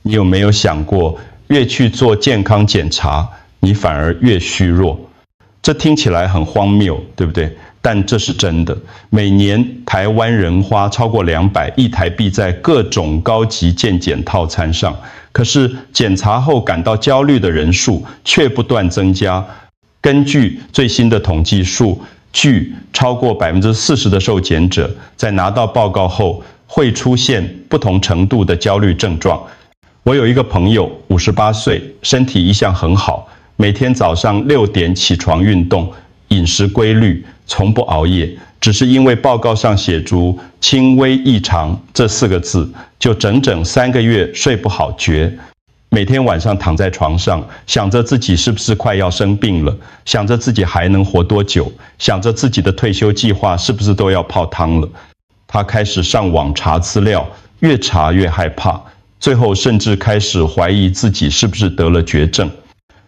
你有没有想过，越去做健康检查，你反而越虚弱？这听起来很荒谬，对不对？但这是真的。每年台湾人花超过200亿台币在各种高级健检套餐上，可是检查后感到焦虑的人数却不断增加。根据最新的统计数据，超过40%的受检者在拿到报告后会出现不同程度的焦虑症状。我有一个朋友，58岁，身体一向很好，每天早上6点起床运动，饮食规律，从不熬夜，只是因为报告上写出轻微异常这4个字，就整整3个月睡不好觉。每天晚上躺在床上，想着自己是不是快要生病了，想着自己还能活多久，想着自己的退休计划是不是都要泡汤了。他开始上网查资料，越查越害怕，最后甚至开始怀疑自己是不是得了绝症。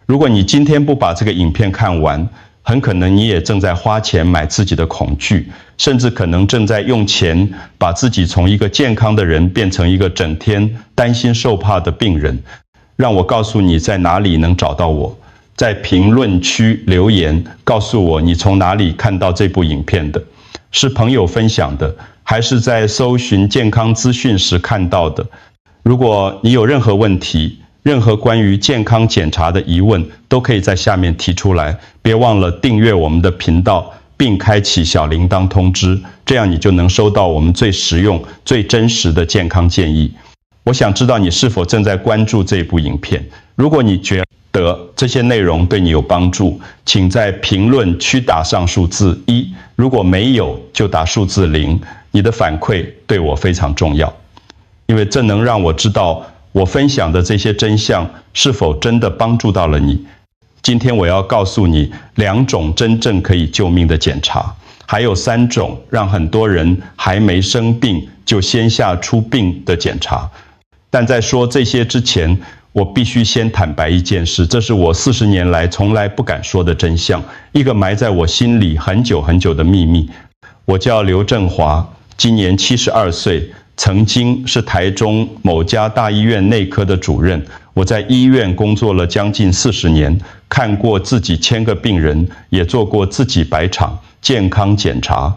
如果你今天不把这个影片看完，很可能你也正在花钱买自己的恐惧，甚至可能正在用钱把自己从一个健康的人变成一个整天担心受怕的病人。让我告诉你在哪里能找到我，在评论区留言告诉我你从哪里看到这部影片的，是朋友分享的，还是在搜寻健康资讯时看到的。如果你有任何问题，任何关于健康检查的疑问，都可以在下面提出来。别忘了订阅我们的频道，并开启小铃铛通知，这样你就能收到我们最实用、最真实的健康建议。我想知道你是否正在关注这部影片。如果你觉得这些内容对你有帮助，请在评论区打上数字1，如果没有就打数字0。你的反馈对我非常重要，因为这能让我知道我分享的这些真相是否真的帮助到了你。今天我要告诉你2种真正可以救命的检查，还有3种让很多人还没生病就先下出病的检查。但在说这些之前，我必须先坦白一件事，这是我40年来从来不敢说的真相，一个埋在我心里很久很久的秘密。我叫刘振华，今年72岁，曾经是台中某家大医院内科的主任。我在医院工作了将近40年，看过自己1000个病人，也做过自己100场健康检查。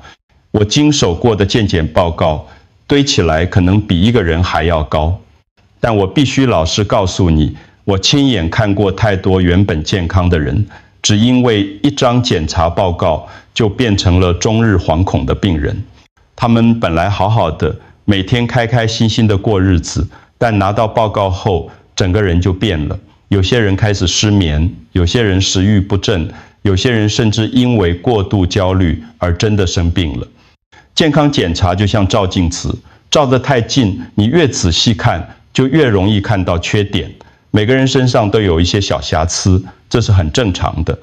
我经手过的健检报告堆起来可能比一个人还要高。但我必须老实告诉你，我亲眼看过太多原本健康的人，只因为一张检查报告就变成了终日惶恐的病人。他们本来好好的，每天开开心心的过日子，但拿到报告后，整个人就变了。有些人开始失眠，有些人食欲不振，有些人甚至因为过度焦虑而真的生病了。健康检查就像照镜子，照得太近，你越仔细看，就越容易看到缺点。每个人身上都有一些小瑕疵，这是很正常的。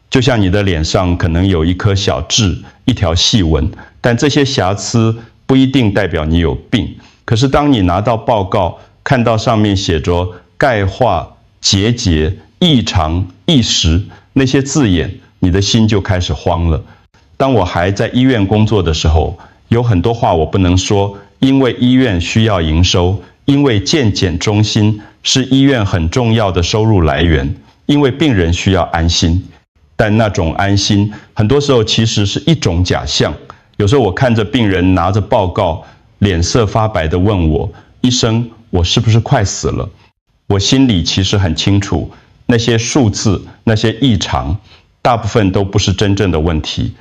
就像你的脸上可能有一颗小痣，一条细纹，但这些瑕疵不一定代表你有病。可是当你拿到报告，看到上面写着钙化、结节、异常、异食那些字眼，你的心就开始慌了。当我还在医院工作的时候，有很多话我不能说，因为医院需要营收，因为健检中心是医院很重要的收入来源，因为病人需要安心。但那种安心，很多时候其实是一种假象。有时候我看着病人拿着报告，脸色发白地问我：医生，我是不是快死了？我心里其实很清楚，那些数字，那些异常，大部分都不是真正的问题。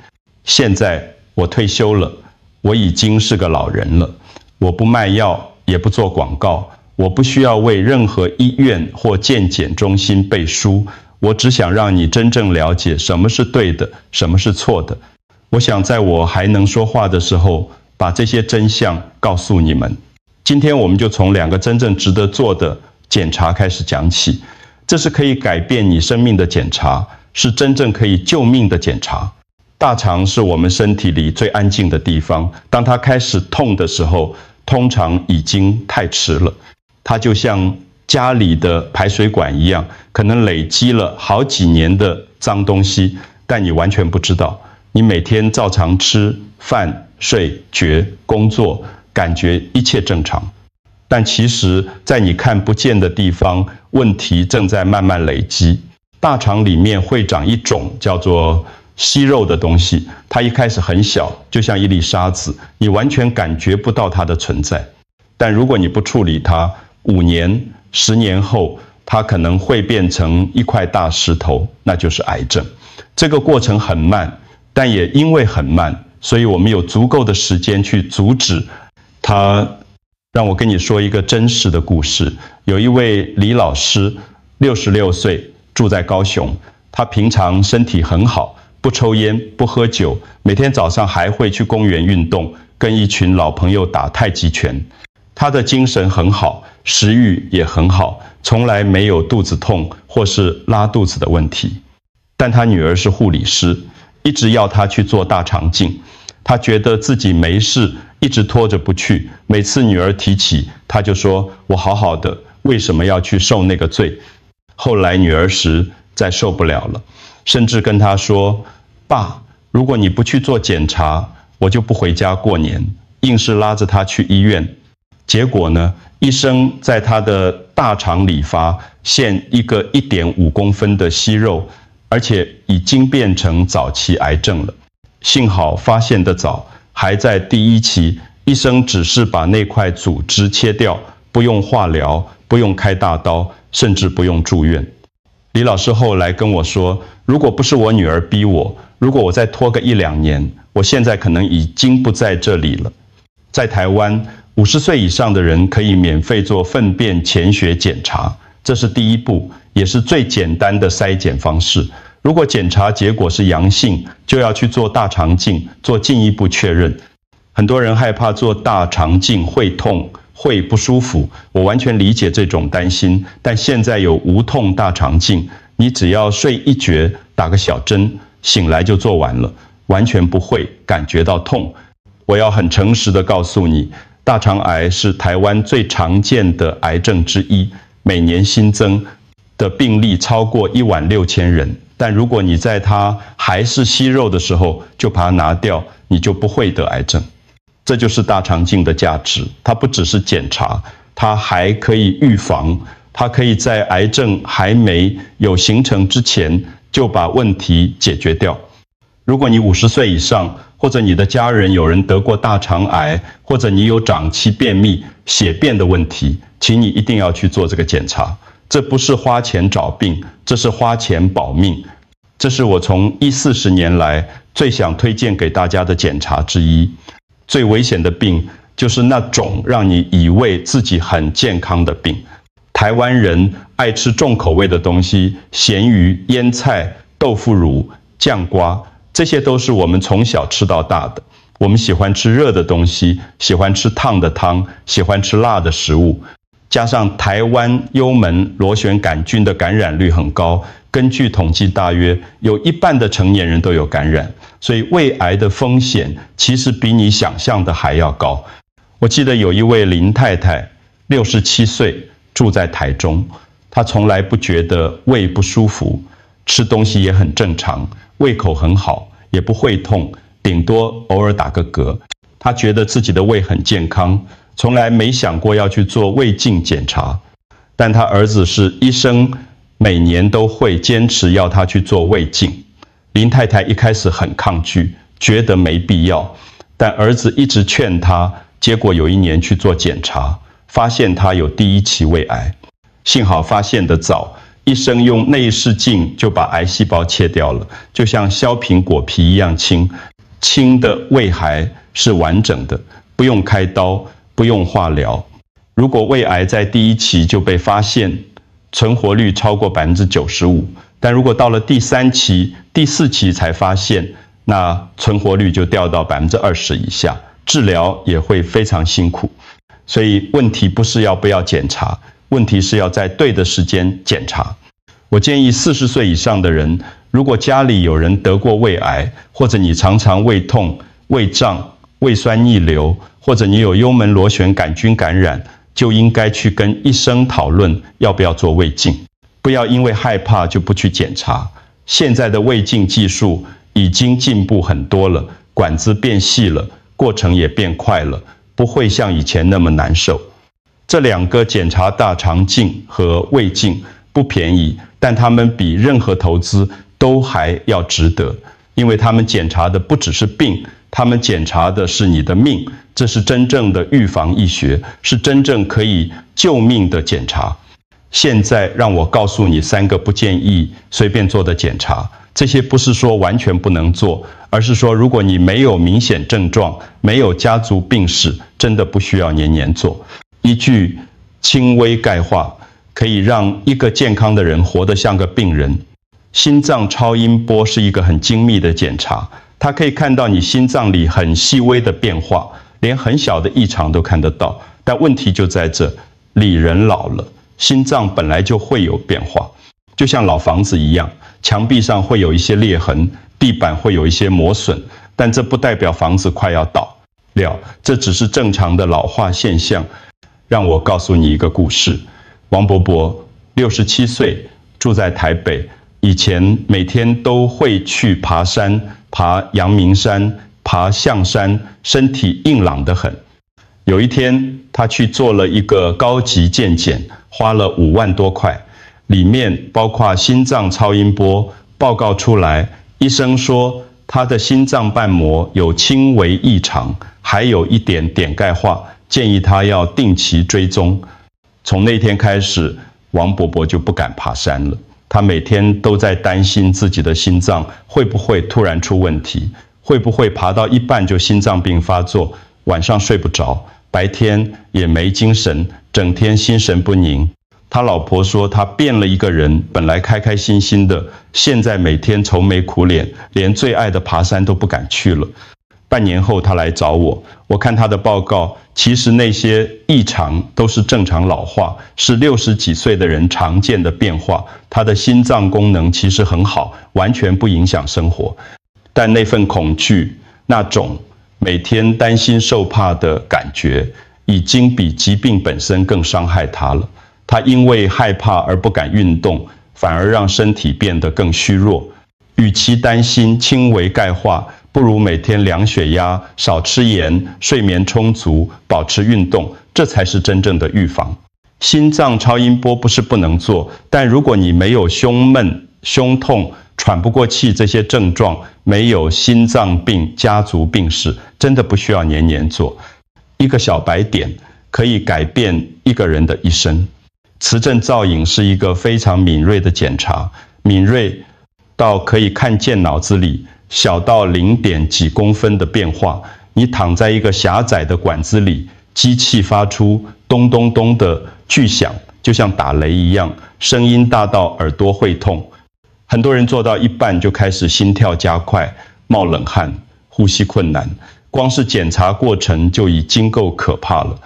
现在我退休了，我已经是个老人了，我不卖药，也不做广告，我不需要为任何医院或健检中心背书，我只想让你真正了解什么是对的，什么是错的。我想在我还能说话的时候，把这些真相告诉你们。今天我们就从2个真正值得做的检查开始讲起。这是可以改变你生命的检查，是真正可以救命的检查。大肠是我们身体里最安静的地方，当它开始痛的时候，通常已经太迟了。它就像家里的排水管一样，可能累积了好几年的脏东西，但你完全不知道。你每天照常吃饭、睡、觉、工作，感觉一切正常。但其实在你看不见的地方，问题正在慢慢累积。大肠里面会长一种叫做息肉的东西，它一开始很小，就像一粒沙子，你完全感觉不到它的存在。但如果你不处理它，5年、10年后，它可能会变成一块大石头，那就是癌症。这个过程很慢，但也因为很慢，所以我们有足够的时间去阻止它。让我跟你说一个真实的故事。有一位李老师，66岁，住在高雄。他平常身体很好，不抽烟，不喝酒，每天早上还会去公园运动，跟一群老朋友打太极拳。他的精神很好，食欲也很好，从来没有肚子痛或是拉肚子的问题。但他女儿是护理师，一直要他去做大肠镜。他觉得自己没事，一直拖着不去。每次女儿提起，他就说：“我好好的，为什么要去受那个罪？”后来女儿实在受不了了，甚至跟他说：“爸，如果你不去做检查，我就不回家过年。”硬是拉着他去医院。结果呢，医生在他的大肠里现一个1.5公分的息肉，而且已经变成早期癌症了。幸好发现得早，还在第1期，医生只是把那块组织切掉，不用化疗，不用开大刀，甚至不用住院。李老师后来跟我说，如果不是我女儿逼我，如果我再拖个1-2年，我现在可能已经不在这里了。在台湾，50岁以上的人可以免费做粪便潜血检查，这是第一步，也是最简单的筛检方式。如果检查结果是阳性，就要去做大肠镜，做进一步确认。很多人害怕做大肠镜会痛，会不舒服，我完全理解这种担心。但现在有无痛大肠镜，你只要睡一觉，打个小针，醒来就做完了，完全不会感觉到痛。我要很诚实的告诉你，大肠癌是台湾最常见的癌症之一，每年新增的病例超过16000人。但如果你在它还是息肉的时候就把它拿掉，你就不会得癌症。这就是大肠镜的价值，它不只是检查，它还可以预防，它可以在癌症还没有形成之前就把问题解决掉。如果你50岁以上，或者你的家人有人得过大肠癌，或者你有长期便秘、血便的问题，请你一定要去做这个检查。这不是花钱找病，这是花钱保命。这是我从40年来最想推荐给大家的检查之一。最危险的病就是那种让你以为自己很健康的病。台湾人爱吃重口味的东西，咸鱼、腌菜、豆腐乳、酱瓜，这些都是我们从小吃到大的。我们喜欢吃热的东西，喜欢吃烫的汤，喜欢吃辣的食物。加上台湾幽门螺旋杆菌的感染率很高，根据统计，大约有1半的成年人都有感染，所以胃癌的风险其实比你想象的还要高。我记得有一位林太太，67岁，住在台中，她从来不觉得胃不舒服，吃东西也很正常，胃口很好，也不会痛，顶多偶尔打个嗝。她觉得自己的胃很健康，从来没想过要去做胃镜检查。但她儿子是医生，每年都会坚持要她去做胃镜。林太太一开始很抗拒，觉得没必要，但儿子一直劝她，结果有一年去做检查，发现她有第1期胃癌。幸好发现得早，医生用内视镜就把癌细胞切掉了，就像削苹果皮一样轻。轻的胃癌是完整的，不用开刀，不用化疗。如果胃癌在第1期就被发现，存活率超过95%，但如果到了第3期、第4期才发现，那存活率就掉到20%以下，治疗也会非常辛苦。所以问题不是要不要检查，问题是要在对的时间检查。我建议40岁以上的人，如果家里有人得过胃癌，或者你常常胃痛、胃胀、胃酸逆流，或者你有幽门螺旋杆菌感染，就应该去跟医生讨论要不要做胃镜。不要因为害怕就不去检查。现在的胃镜技术已经进步很多了，管子变细了，过程也变快了，不会像以前那么难受。这2个检查大肠镜和胃镜不便宜，但他们比任何投资都还要值得，因为他们检查的不只是病，他们检查的是你的命，这是真正的预防医学，是真正可以救命的检查。现在让我告诉你3个不建议随便做的检查，这些不是说完全不能做，而是说如果你没有明显症状，没有家族病史，真的不需要年年做。依据轻微钙化，可以让一个健康的人活得像个病人。心脏超音波是一个很精密的检查，它可以看到你心脏里很细微的变化，连很小的异常都看得到。但问题就在这里，人老了，心脏本来就会有变化，就像老房子一样，墙壁上会有一些裂痕，地板会有一些磨损，但这不代表房子快要倒了，这只是正常的老化现象。让我告诉你一个故事。王伯伯67岁，住在台北，以前每天都会去爬山，爬阳明山，爬象山，身体硬朗得很。有一天，他去做了一个高级健检，花了5万多块，里面包括心脏超音波，报告出来，医生说他的心脏瓣膜有轻微异常，还有一点碘钙化，建议他要定期追踪。从那天开始，王伯伯就不敢爬山了。他每天都在担心自己的心脏会不会突然出问题，会不会爬到一半就心脏病发作，晚上睡不着，白天也没精神，整天心神不宁。他老婆说他变了一个人，本来开开心心的，现在每天愁眉苦脸，连最爱的爬山都不敢去了。半年后他来找我，我看他的报告，其实那些异常都是正常老化，是60几岁的人常见的变化。他的心脏功能其实很好，完全不影响生活。但那份恐惧，那种每天担心受怕的感觉，已经比疾病本身更伤害他了。他因为害怕而不敢运动，反而让身体变得更虚弱。与其担心轻微钙化，不如每天量血压，少吃盐，睡眠充足，保持运动，这才是真正的预防。心脏超音波不是不能做，但如果你没有胸闷、胸痛、喘不过气这些症状，没有心脏病家族病史，真的不需要年年做。一个小白点可以改变一个人的一生。磁振造影是一个非常敏锐的检查，敏锐到可以看见脑子里小到0点几公分的变化。你躺在一个狭窄的管子里，机器发出咚咚咚的巨响，就像打雷一样，声音大到耳朵会痛。很多人做到一半就开始心跳加快，冒冷汗，呼吸困难。光是检查过程就已经够可怕了。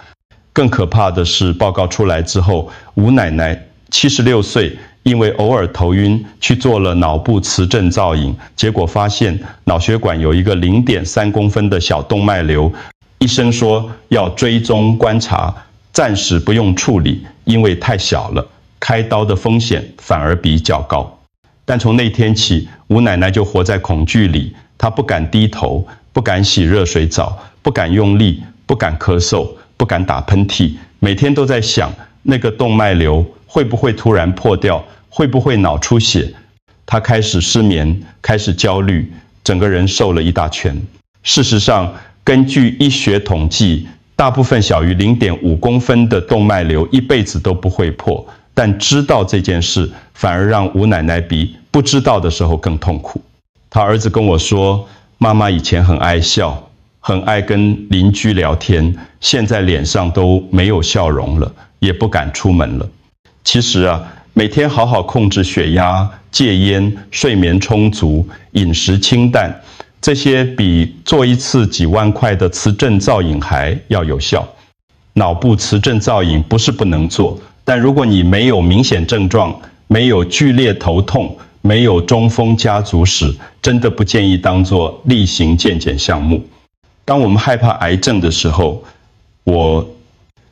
更可怕的是，报告出来之后，吴奶奶76岁，因为偶尔头晕，去做了脑部磁振造影，结果发现脑血管有一个0.3公分的小动脉瘤。医生说要追踪观察，暂时不用处理，因为太小了，开刀的风险反而比较高。但从那天起，吴奶奶就活在恐惧里，她不敢低头，不敢洗热水澡，不敢用力，不敢咳嗽，不敢打喷嚏，每天都在想那个动脉瘤会不会突然破掉，会不会脑出血。她开始失眠，开始焦虑，整个人瘦了一大圈。事实上，根据医学统计，大部分小于0.5公分的动脉瘤一辈子都不会破，但知道这件事，反而让吴奶奶比不知道的时候更痛苦。她儿子跟我说，妈妈以前很爱笑，很爱跟邻居聊天，现在脸上都没有笑容了，也不敢出门了。其实啊，每天好好控制血压，戒烟，睡眠充足，饮食清淡，这些比做一次几万块的磁振造影还要有效。脑部磁振造影不是不能做，但如果你没有明显症状，没有剧烈头痛，没有中风家族史，真的不建议当作例行健检项目。当我们害怕癌症的时候，我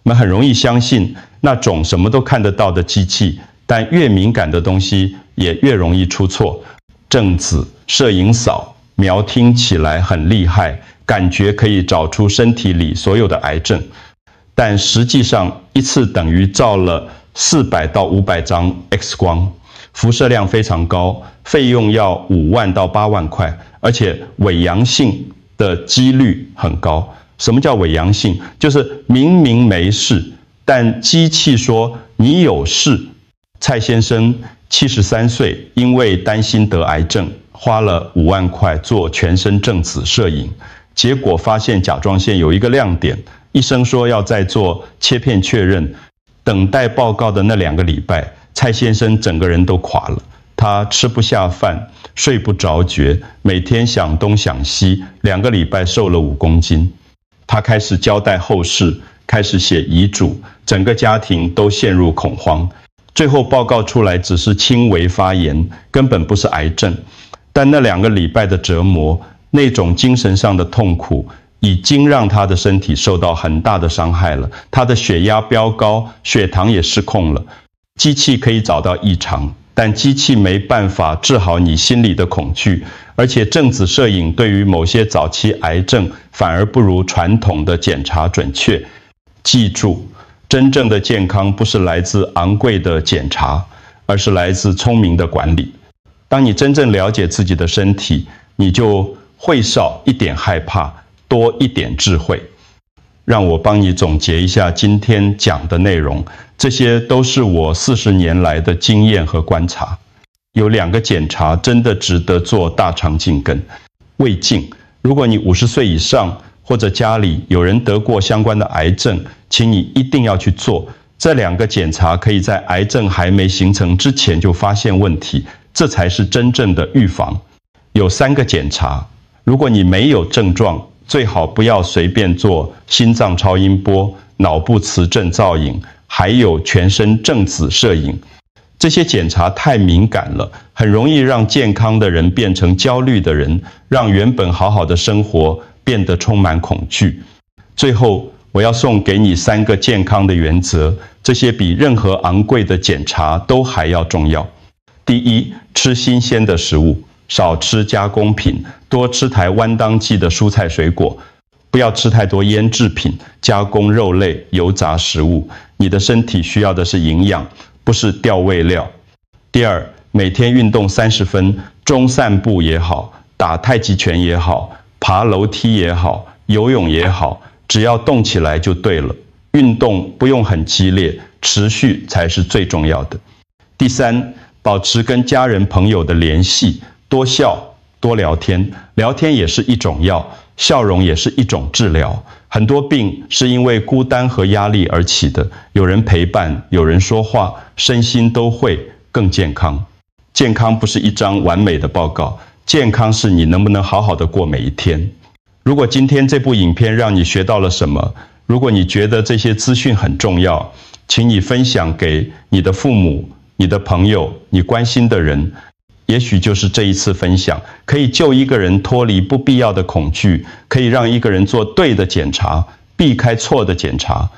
们很容易相信那种什么都看得到的机器，但越敏感的东西也越容易出错。正子、摄影扫描听起来很厉害，感觉可以找出身体里所有的癌症，但实际上一次等于照了400到500张 X 光，辐射量非常高，费用要5万到8万块，而且伪阳性的几率很高。什么叫伪阳性？就是明明没事，但机器说你有事。蔡先生73岁，因为担心得癌症，花了5万块做全身正子摄影，结果发现甲状腺有一个亮点，医生说要再做切片确认。等待报告的那2个礼拜，蔡先生整个人都垮了，他吃不下饭，睡不着觉，每天想东想西，2个礼拜瘦了5公斤。他开始交代后事，开始写遗嘱，整个家庭都陷入恐慌。最后报告出来只是轻微发炎，根本不是癌症。但那2个礼拜的折磨，那种精神上的痛苦，已经让他的身体受到很大的伤害了。他的血压飙高，血糖也失控了。机器可以找到异常，但机器没办法治好你心里的恐惧。而且正子摄影对于某些早期癌症反而不如传统的检查准确。记住，真正的健康不是来自昂贵的检查，而是来自聪明的管理。当你真正了解自己的身体，你就会少一点害怕，多一点智慧。让我帮你总结一下今天讲的内容，这些都是我40年来的经验和观察。有2个检查真的值得做大肠镜跟胃镜。如果你50岁以上，或者家里有人得过相关的癌症，请你一定要去做。这2个检查可以在癌症还没形成之前就发现问题，这才是真正的预防。有3个检查，如果你没有症状，最好不要随便做心脏超音波、脑部磁振造影，还有全身正子摄影。这些检查太敏感了，很容易让健康的人变成焦虑的人，让原本好好的生活变得充满恐惧。最后，我要送给你3个健康的原则，这些比任何昂贵的检查都还要重要。第一，吃新鲜的食物，少吃加工品，多吃台湾当季的蔬菜水果，不要吃太多腌制品、加工肉类、油炸食物。你的身体需要的是营养，不是调味料。第二，每天运动30分，中散步也好，打太极拳也好，爬楼梯也好，游泳也好，只要动起来就对了。运动不用很激烈，持续才是最重要的。第三，保持跟家人朋友的联系，多笑，多聊天，聊天也是一种药，笑容也是一种治疗。很多病是因为孤单和压力而起的，有人陪伴，有人说话，身心都会更健康。健康不是一张完美的报告，健康是你能不能好好的过每一天。如果今天这部影片让你学到了什么，如果你觉得这些资讯很重要，请你分享给你的父母、你的朋友、你关心的人。也许就是这一次分享，可以救一个人脱离不必要的恐惧，可以让一个人做对的检查，避开错的检查。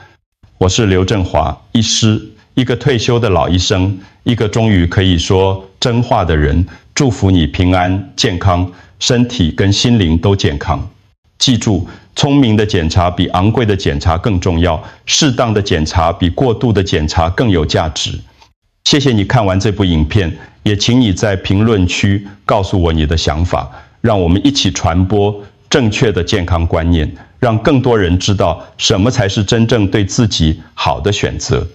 我是刘振华医师，一个退休的老医生，一个终于可以说真话的人。祝福你平安健康，身体跟心灵都健康。记住，聪明的检查比昂贵的检查更重要，适当的检查比过度的检查更有价值。谢谢你看完这部影片，也请你在评论区告诉我你的想法，让我们一起传播正确的健康观念，让更多人知道什么才是真正对自己好的选择。